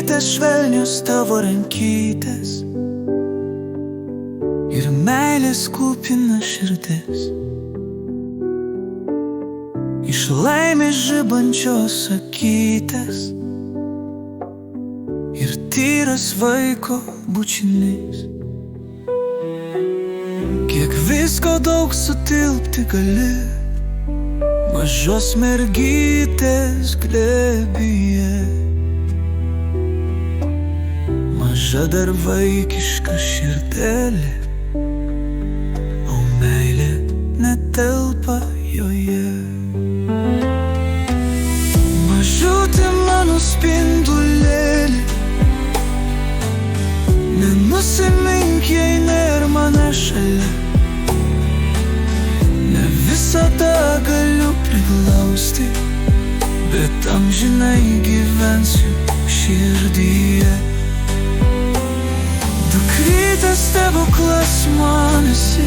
Mažytės švelnios tavo rankytės ir meilės kupina širdis. Iš laimės žibančios akytės ir tyras vaiko bučinys. Kiek visko daug sutilpti gali mažos mergytės glėbyje. Maža dar vaikiška širdelė, o meilė netelpa joje. Mažutė mano spindulėlė, nenusimink, jei nėr mane šalia. Ne visada galiu priglausti, bet amžinai gyvensiu širdyje. Dukrytės stebuklas man esi,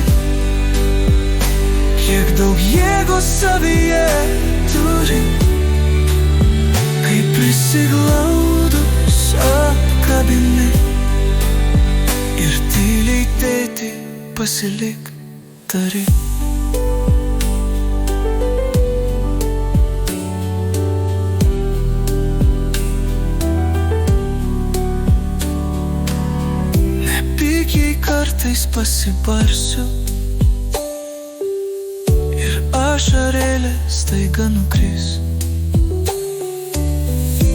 kiek daug jėgos savyje turi, kai prisiglaudus apkabini ir tyliai tėti pasilik tari. Nepyk, jei kartais pasibarsiu ir ašarėlė staiga nukris.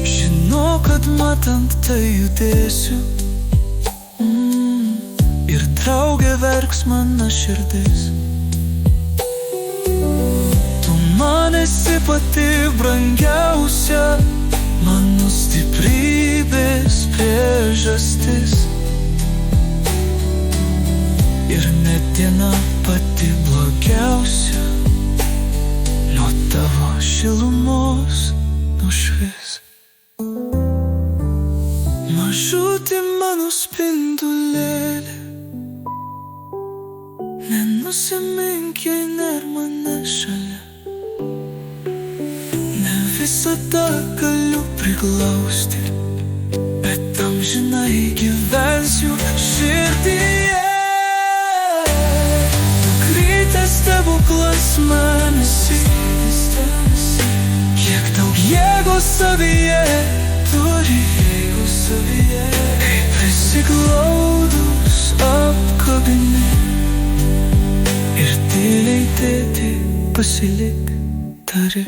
Žinau, kad matant tai judėsiu, ir draugė verks mano širdis. Tu man esi pati brangiausia, mano stiprybės priežastis. Ir net diena pati blogiausia nuo tavo šilumos nušvis. Mažutė mano spindulėlė, nenusimink, jei nėr mane šalia. Ne visada galiu priglausti, bet amžinai gyvensiu širdyje. Dukrytės stebuklas man esi, kiek daug jėgos savyje turi, kai prisiglaudus apkabini ir tyliai tėti pasilik tari.